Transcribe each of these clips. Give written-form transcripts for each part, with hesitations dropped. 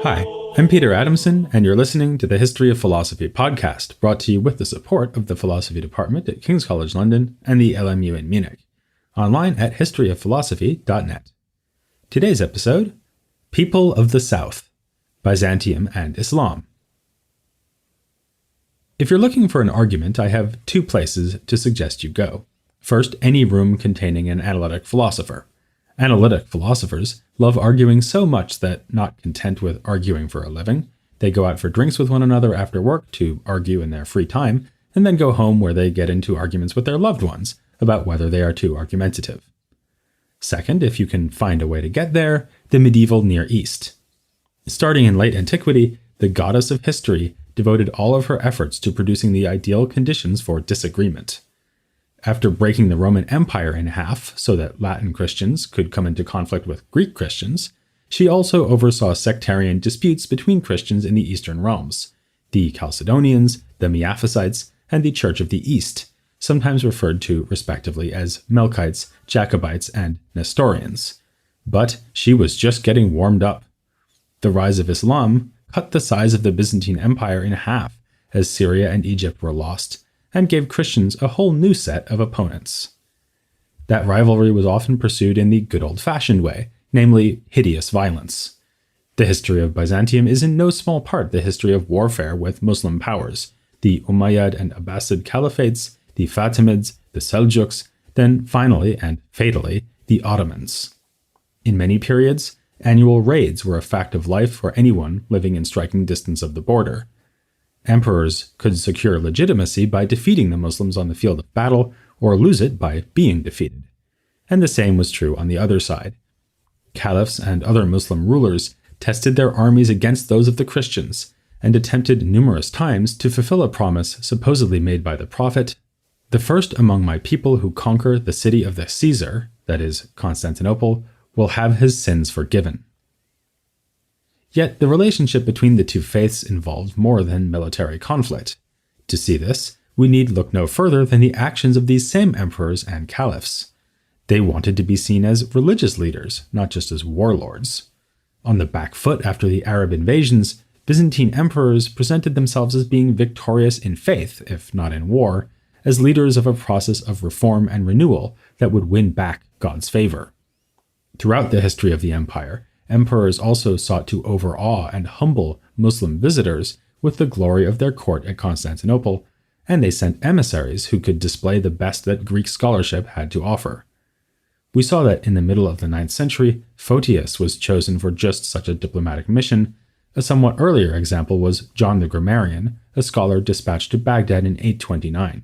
Hi, I'm Peter Adamson, and you're listening to the History of Philosophy podcast, brought to you with the support of the Philosophy Department at King's College London and the LMU in Munich, online at historyofphilosophy.net. Today's episode, People of the South, Byzantium and Islam. If you're looking for an argument, I have two places to suggest you go. First, any room containing an analytic philosopher. Analytic philosophers love arguing so much that, not content with arguing for a living, they go out for drinks with one another after work to argue in their free time, and then go home where they get into arguments with their loved ones about whether they are too argumentative. Second, if you can find a way to get there, the medieval Near East. Starting in late antiquity, the goddess of history devoted all of her efforts to producing the ideal conditions for disagreement. After breaking the Roman Empire in half so that Latin Christians could come into conflict with Greek Christians, she also oversaw sectarian disputes between Christians in the Eastern realms, the Chalcedonians, the Miaphysites, and the Church of the East, sometimes referred to respectively as Melkites, Jacobites, and Nestorians. But she was just getting warmed up. The rise of Islam cut the size of the Byzantine Empire in half as Syria and Egypt were lost, and gave Christians a whole new set of opponents. That rivalry was often pursued in the good old-fashioned way, namely hideous violence. The history of Byzantium is in no small part the history of warfare with Muslim powers, the Umayyad and Abbasid caliphates, the Fatimids, the Seljuks, then finally, and fatally, the Ottomans. In many periods, annual raids were a fact of life for anyone living in striking distance of the border. Emperors could secure legitimacy by defeating the Muslims on the field of battle, or lose it by being defeated. And the same was true on the other side. Caliphs and other Muslim rulers tested their armies against those of the Christians, and attempted numerous times to fulfill a promise supposedly made by the Prophet, "The first among my people who conquer the city of the Caesar, that is, Constantinople, will have his sins forgiven." Yet the relationship between the two faiths involved more than military conflict. To see this, we need look no further than the actions of these same emperors and caliphs. They wanted to be seen as religious leaders, not just as warlords. On the back foot after the Arab invasions, Byzantine emperors presented themselves as being victorious in faith, if not in war, as leaders of a process of reform and renewal that would win back God's favor. Throughout the history of the empire, emperors also sought to overawe and humble Muslim visitors with the glory of their court at Constantinople, and they sent emissaries who could display the best that Greek scholarship had to offer. We saw that in the middle of the 9th century, Photius was chosen for just such a diplomatic mission. A somewhat earlier example was John the Grammarian, a scholar dispatched to Baghdad in 829.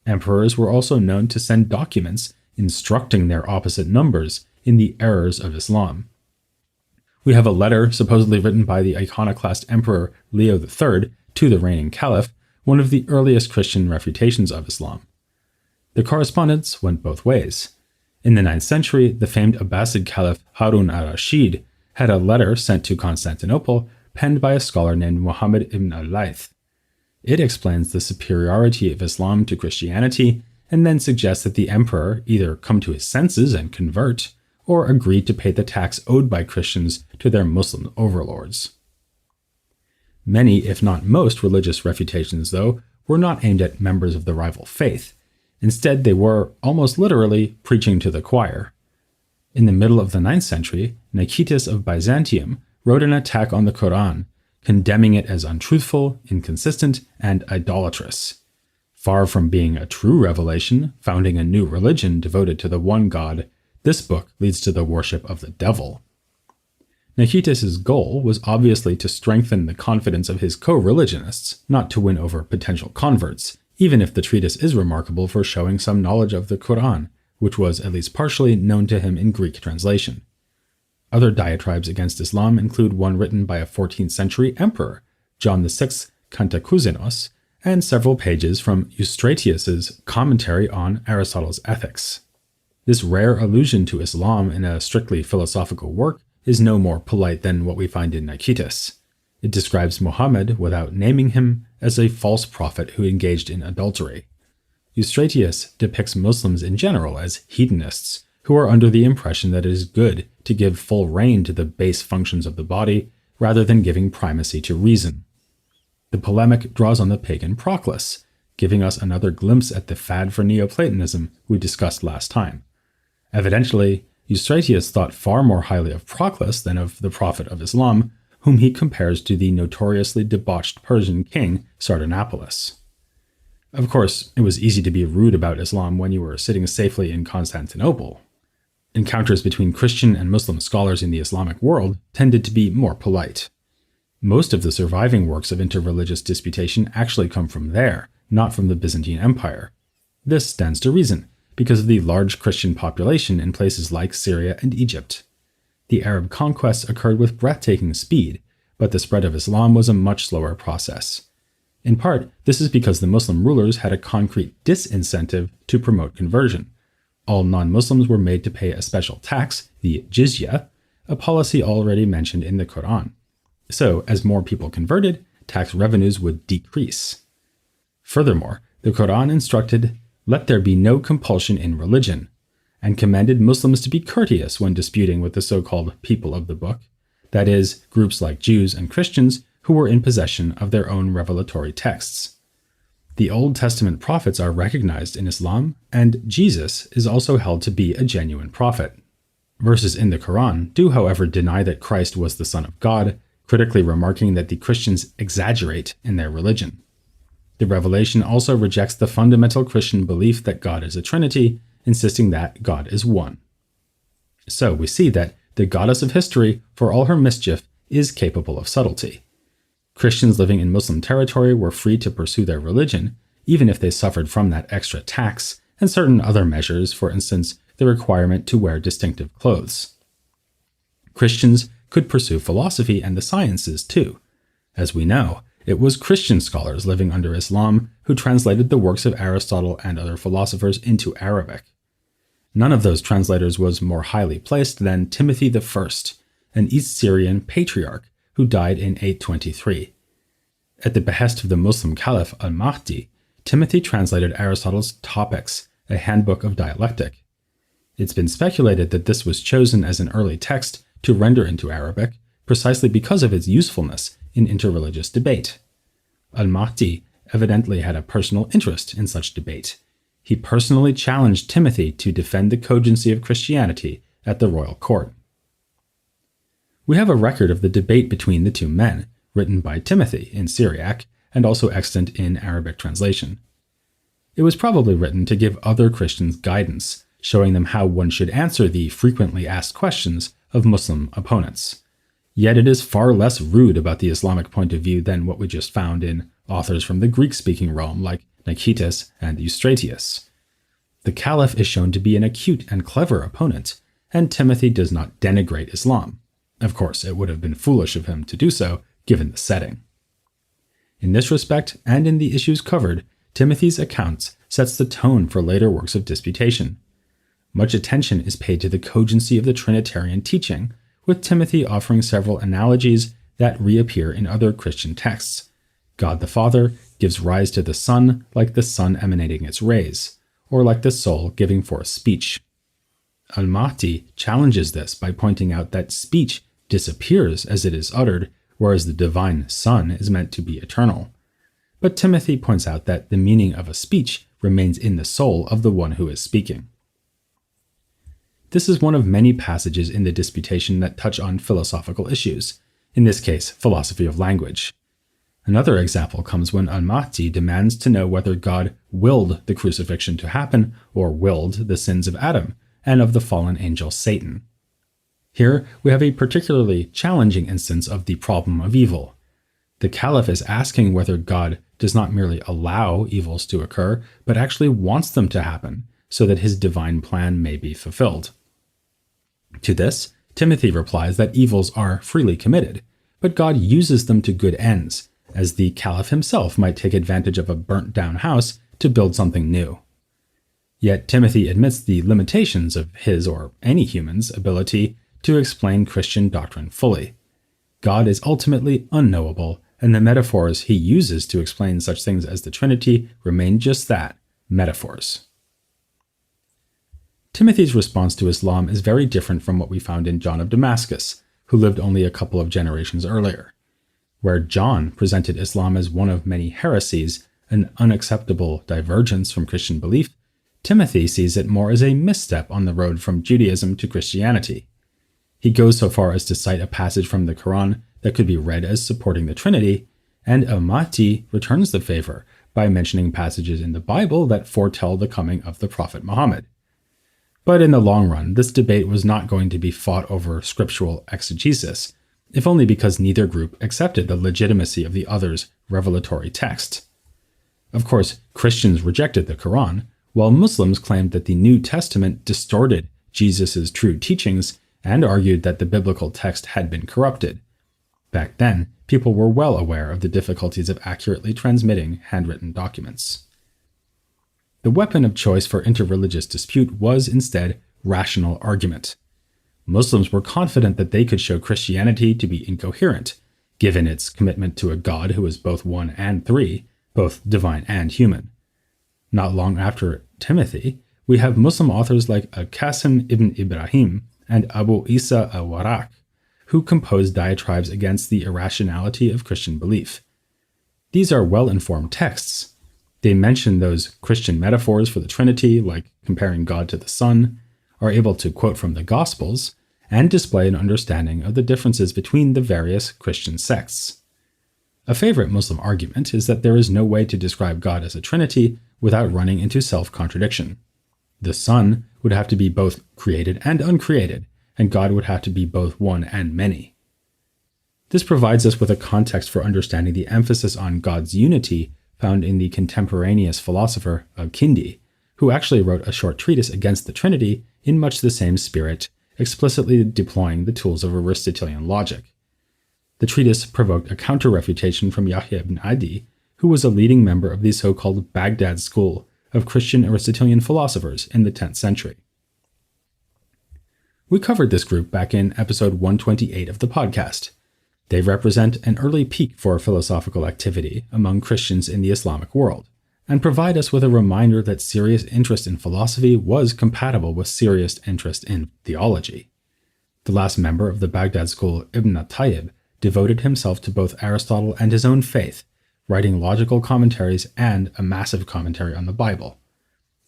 Emperors were also known to send documents instructing their opposite numbers in the errors of Islam. We have a letter supposedly written by the iconoclast Emperor Leo III to the reigning caliph, one of the earliest Christian refutations of Islam. The correspondence went both ways. In the 9th century, the famed Abbasid caliph Harun al-Rashid had a letter sent to Constantinople penned by a scholar named Muhammad ibn al-Layth. It explains the superiority of Islam to Christianity and then suggests that the emperor either come to his senses and convert, or agreed to pay the tax owed by Christians to their Muslim overlords. Many, if not most, religious refutations, though, were not aimed at members of the rival faith. Instead, they were, almost literally, preaching to the choir. In the middle of the 9th century, Nicetas of Byzantium wrote an attack on the Quran, condemning it as untruthful, inconsistent, and idolatrous. Far from being a true revelation, founding a new religion devoted to the one God, this book leads to the worship of the devil. Nicetas' goal was obviously to strengthen the confidence of his co-religionists, not to win over potential converts, even if the treatise is remarkable for showing some knowledge of the Quran, which was at least partially known to him in Greek translation. Other diatribes against Islam include one written by a 14th century emperor, John VI Cantacuzenios, and several pages from Eustratius's commentary on Aristotle's Ethics. This rare allusion to Islam in a strictly philosophical work is no more polite than what we find in Nicetas. It describes Muhammad, without naming him, as a false prophet who engaged in adultery. Eustratius depicts Muslims in general as hedonists, who are under the impression that it is good to give full rein to the base functions of the body, rather than giving primacy to reason. The polemic draws on the pagan Proclus, giving us another glimpse at the fad for Neoplatonism we discussed last time. Evidently, Eustratius thought far more highly of Proclus than of the prophet of Islam, whom he compares to the notoriously debauched Persian king Sardanapalus. Of course, it was easy to be rude about Islam when you were sitting safely in Constantinople. Encounters between Christian and Muslim scholars in the Islamic world tended to be more polite. Most of the surviving works of interreligious disputation actually come from there, not from the Byzantine Empire. This stands to reason, because of the large Christian population in places like Syria and Egypt. The Arab conquests occurred with breathtaking speed, but the spread of Islam was a much slower process. In part, this is because the Muslim rulers had a concrete disincentive to promote conversion. All non-Muslims were made to pay a special tax, the jizya, a policy already mentioned in the Quran. So, as more people converted, tax revenues would decrease. Furthermore, the Quran instructed, "Let there be no compulsion in religion," and commanded Muslims to be courteous when disputing with the so-called people of the book, that is, groups like Jews and Christians who were in possession of their own revelatory texts. The Old Testament prophets are recognized in Islam, and Jesus is also held to be a genuine prophet. Verses in the Quran do, however, deny that Christ was the Son of God, critically remarking that the Christians exaggerate in their religion. The revelation also rejects the fundamental Christian belief that God is a Trinity, insisting that God is one. So we see that the goddess of history, for all her mischief, is capable of subtlety. Christians living in Muslim territory were free to pursue their religion, even if they suffered from that extra tax and certain other measures, for instance, the requirement to wear distinctive clothes. Christians could pursue philosophy and the sciences too. As we know, it was Christian scholars living under Islam who translated the works of Aristotle and other philosophers into Arabic. None of those translators was more highly placed than Timothy I, an East Syrian patriarch who died in 823. At the behest of the Muslim Caliph al-Mahdi, Timothy translated Aristotle's Topics, a handbook of dialectic. It's been speculated that this was chosen as an early text to render into Arabic precisely because of its usefulness in interreligious debate. Al-Mahdi evidently had a personal interest in such debate. He personally challenged Timothy to defend the cogency of Christianity at the royal court. We have a record of the debate between the two men, written by Timothy in Syriac and also extant in Arabic translation. It was probably written to give other Christians guidance, showing them how one should answer the frequently asked questions of Muslim opponents. Yet it is far less rude about the Islamic point of view than what we just found in authors from the Greek-speaking realm like Nicetas and Eustratius. The Caliph is shown to be an acute and clever opponent, and Timothy does not denigrate Islam. Of course, it would have been foolish of him to do so, given the setting. In this respect, and in the issues covered, Timothy's accounts sets the tone for later works of disputation. Much attention is paid to the cogency of the Trinitarian teaching, with Timothy offering several analogies that reappear in other Christian texts. God the Father gives rise to the Son like the sun emanating its rays, or like the soul giving forth speech. Al-Mahdi challenges this by pointing out that speech disappears as it is uttered, whereas the divine Son is meant to be eternal. But Timothy points out that the meaning of a speech remains in the soul of the one who is speaking. This is one of many passages in the disputation that touch on philosophical issues, in this case, philosophy of language. Another example comes when Al-Mahdi demands to know whether God willed the crucifixion to happen or willed the sins of Adam and of the fallen angel Satan. Here, we have a particularly challenging instance of the problem of evil. The Caliph is asking whether God does not merely allow evils to occur, but actually wants them to happen, so that his divine plan may be fulfilled. To this, Timothy replies that evils are freely committed, but God uses them to good ends, as the Caliph himself might take advantage of a burnt-down house to build something new. Yet Timothy admits the limitations of his or any human's ability to explain Christian doctrine fully. God is ultimately unknowable, and the metaphors he uses to explain such things as the Trinity remain just that, metaphors. Timothy's response to Islam is very different from what we found in John of Damascus, who lived only a couple of generations earlier. Where John presented Islam as one of many heresies, an unacceptable divergence from Christian belief, Timothy sees it more as a misstep on the road from Judaism to Christianity. He goes so far as to cite a passage from the Quran that could be read as supporting the Trinity, and Al-Mahdi returns the favor by mentioning passages in the Bible that foretell the coming of the Prophet Muhammad. But in the long run, this debate was not going to be fought over scriptural exegesis, if only because neither group accepted the legitimacy of the other's revelatory text. Of course, Christians rejected the Quran, while Muslims claimed that the New Testament distorted Jesus' true teachings and argued that the biblical text had been corrupted. Back then, people were well aware of the difficulties of accurately transmitting handwritten documents. The weapon of choice for interreligious dispute was instead rational argument. Muslims were confident that they could show Christianity to be incoherent, given its commitment to a God who is both one and three, both divine and human. Not long after Timothy, we have Muslim authors like Qasim ibn Ibrahim and Abu Isa al-Warraq, who composed diatribes against the irrationality of Christian belief. These are well-informed texts. They mention those Christian metaphors for the Trinity, like comparing God to the Son, are able to quote from the Gospels, and display an understanding of the differences between the various Christian sects. A favorite Muslim argument is that there is no way to describe God as a Trinity without running into self-contradiction. The Son would have to be both created and uncreated, and God would have to be both one and many. This provides us with a context for understanding the emphasis on God's unity found in the contemporaneous philosopher Al-Kindi, who actually wrote a short treatise against the Trinity in much the same spirit, explicitly deploying the tools of Aristotelian logic. The treatise provoked a counter-refutation from Yahya ibn Adi, who was a leading member of the so-called Baghdad school of Christian Aristotelian philosophers in the 10th century. We covered this group back in episode 128 of the podcast. They represent an early peak for philosophical activity among Christians in the Islamic world, and provide us with a reminder that serious interest in philosophy was compatible with serious interest in theology. The last member of the Baghdad school, Ibn Tayyib, devoted himself to both Aristotle and his own faith, writing logical commentaries and a massive commentary on the Bible.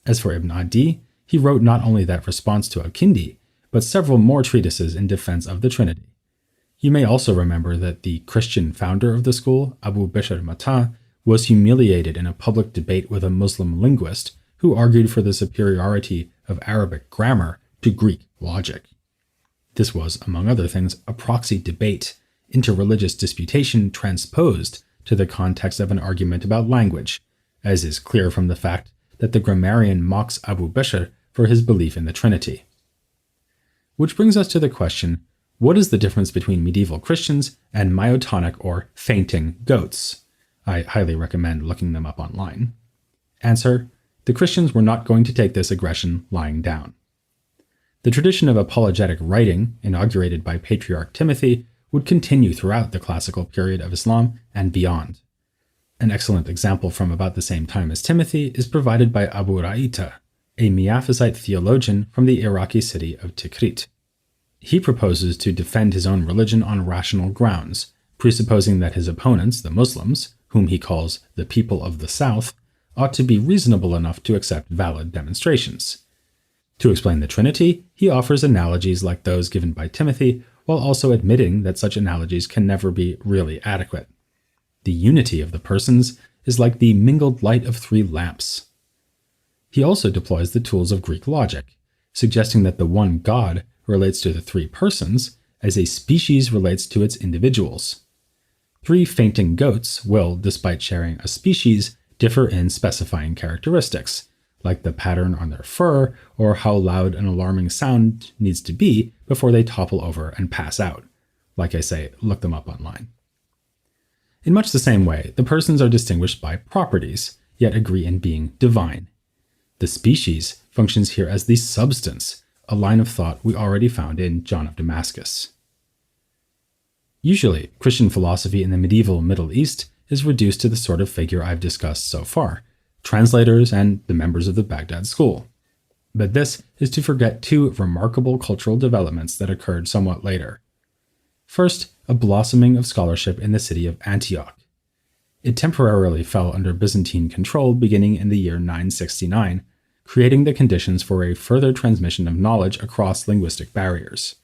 As for Ibn Adi, he wrote not only that response to Al-Kindi, but several more treatises in defense of the Trinity. You may also remember that the Christian founder of the school, Abu Bishr Mata, was humiliated in a public debate with a Muslim linguist who argued for the superiority of Arabic grammar to Greek logic. This was, among other things, a proxy debate, interreligious disputation transposed to the context of an argument about language, as is clear from the fact that the grammarian mocks Abu Bishr for his belief in the Trinity. Which brings us to the question, what is the difference between medieval Christians and myotonic or fainting goats? I highly recommend looking them up online. Answer, the Christians were not going to take this aggression lying down. The tradition of apologetic writing, inaugurated by Patriarch Timothy, would continue throughout the classical period of Islam and beyond. An excellent example from about the same time as Timothy is provided by Abu Ra'ita, a Miaphysite theologian from the Iraqi city of Tikrit. He proposes to defend his own religion on rational grounds, presupposing that his opponents, the Muslims, whom he calls the people of the South, ought to be reasonable enough to accept valid demonstrations. To explain the Trinity, he offers analogies like those given by Timothy, while also admitting that such analogies can never be really adequate. The unity of the persons is like the mingled light of three lamps. He also deploys the tools of Greek logic, suggesting that the one God relates to the three persons as a species relates to its individuals. Three fainting goats will, despite sharing a species, differ in specifying characteristics, like the pattern on their fur or how loud an alarming sound needs to be before they topple over and pass out. Like I say, look them up online. In much the same way, the persons are distinguished by properties, yet agree in being divine. The species functions here as the substance, a line of thought we already found in John of Damascus. Usually, Christian philosophy in the medieval Middle East is reduced to the sort of figure I've discussed so far, translators and the members of the Baghdad school. But this is to forget two remarkable cultural developments that occurred somewhat later. First, a blossoming of scholarship in the city of Antioch. It temporarily fell under Byzantine control beginning in the year 969, creating the conditions for a further transmission of knowledge across linguistic barriers.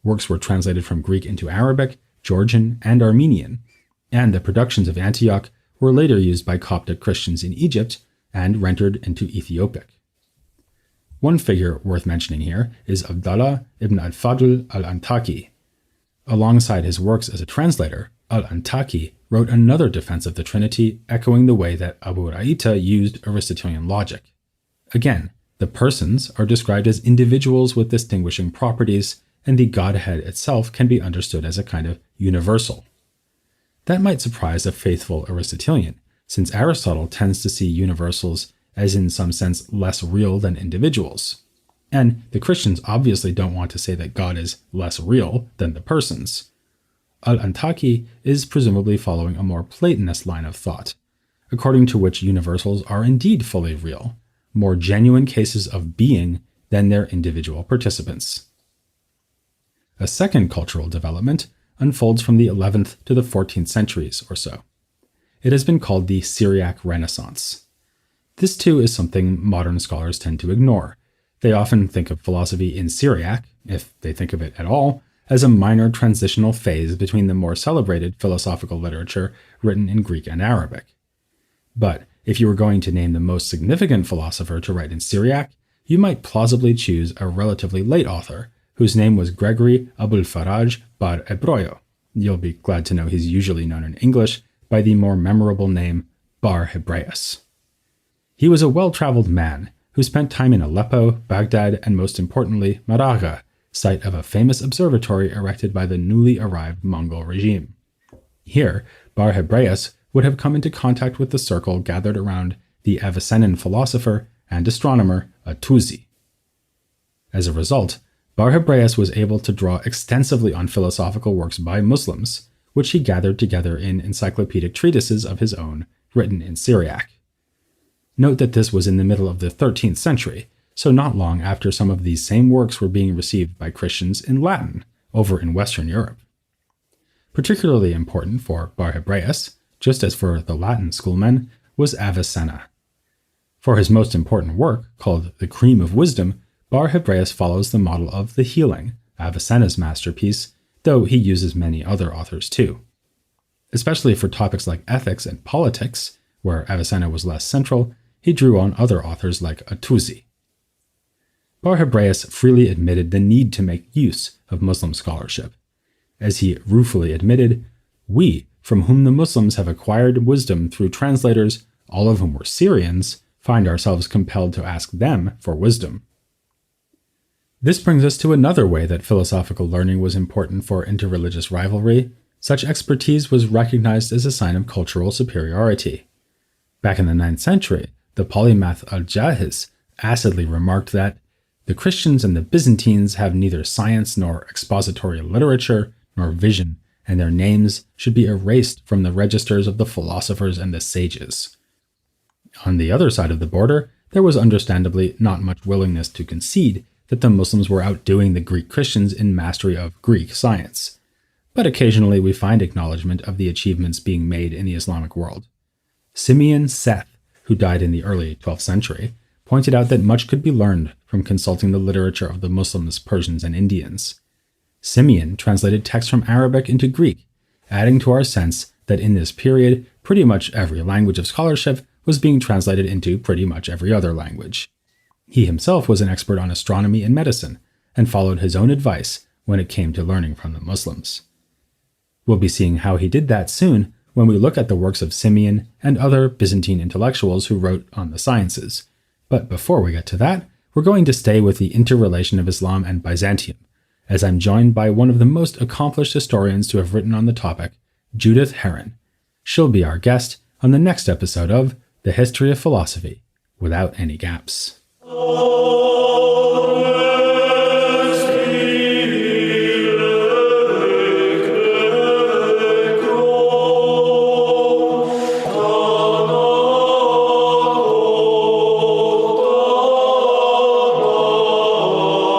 Works were translated from Greek into Arabic, Georgian, and Armenian, and the productions of Antioch were later used by Coptic Christians in Egypt and rendered into Ethiopic. One figure worth mentioning here is Abdallah ibn al-Fadl al-Antaki. Alongside his works as a translator, al-Antaki wrote another defense of the Trinity, echoing the way that Abu Ra'ita used Aristotelian logic. Again, the persons are described as individuals with distinguishing properties, and the Godhead itself can be understood as a kind of universal. That might surprise a faithful Aristotelian, since Aristotle tends to see universals as in some sense less real than individuals. And the Christians obviously don't want to say that God is less real than the persons. Al-Antaki is presumably following a more Platonist line of thought, according to which universals are indeed fully real, more genuine cases of being than their individual participants. A second cultural development unfolds from the 11th to the 14th centuries or so. It has been called the Syriac Renaissance. This too is something modern scholars tend to ignore. They often think of philosophy in Syriac, if they think of it at all, as a minor transitional phase between the more celebrated philosophical literature written in Greek and Arabic. But if you were going to name the most significant philosopher to write in Syriac, you might plausibly choose a relatively late author, whose name was Gregory Abul-Faraj Bar Hebraeus. You'll be glad to know he's usually known in English by the more memorable name Bar Hebraeus. He was a well-traveled man who spent time in Aleppo, Baghdad, and most importantly, Maragha, site of a famous observatory erected by the newly arrived Mongol regime. Here, Bar Hebraeus would have come into contact with the circle gathered around the Avicennan philosopher and astronomer At-Tusi. As a result, Bar Hebraeus was able to draw extensively on philosophical works by Muslims, which he gathered together in encyclopedic treatises of his own, written in Syriac. Note that this was in the middle of the 13th century, so not long after some of these same works were being received by Christians in Latin, over in Western Europe. Particularly important for Bar Hebraeus, just as for the Latin schoolmen, was Avicenna. For his most important work, called The Cream of Wisdom, Bar Hebraeus follows the model of The Healing, Avicenna's masterpiece, though he uses many other authors too. Especially for topics like ethics and politics, where Avicenna was less central, he drew on other authors like At-Tusi. Bar Hebraeus freely admitted the need to make use of Muslim scholarship. As he ruefully admitted, "We, from whom the Muslims have acquired wisdom through translators, all of whom were Syrians, find ourselves compelled to ask them for wisdom." This brings us to another way that philosophical learning was important for interreligious rivalry. Such expertise was recognized as a sign of cultural superiority. Back in the 9th century, the polymath Al-Jahiz acidly remarked that the Christians and the Byzantines have neither science nor expository literature nor vision, and their names should be erased from the registers of the philosophers and the sages. On the other side of the border, there was understandably not much willingness to concede that the Muslims were outdoing the Greek Christians in mastery of Greek science. But occasionally we find acknowledgement of the achievements being made in the Islamic world. Simeon Seth, who died in the early 12th century, pointed out that much could be learned from consulting the literature of the Muslims, Persians, and Indians. Simeon translated texts from Arabic into Greek, adding to our sense that in this period, pretty much every language of scholarship was being translated into pretty much every other language. He himself was an expert on astronomy and medicine, and followed his own advice when it came to learning from the Muslims. We'll be seeing how he did that soon when we look at the works of Simeon and other Byzantine intellectuals who wrote on the sciences. But before we get to that, we're going to stay with the interrelation of Islam and Byzantium, as I'm joined by one of the most accomplished historians to have written on the topic, Judith Herron. She'll be our guest on the next episode of The History of Philosophy, Without Any Gaps. Oh.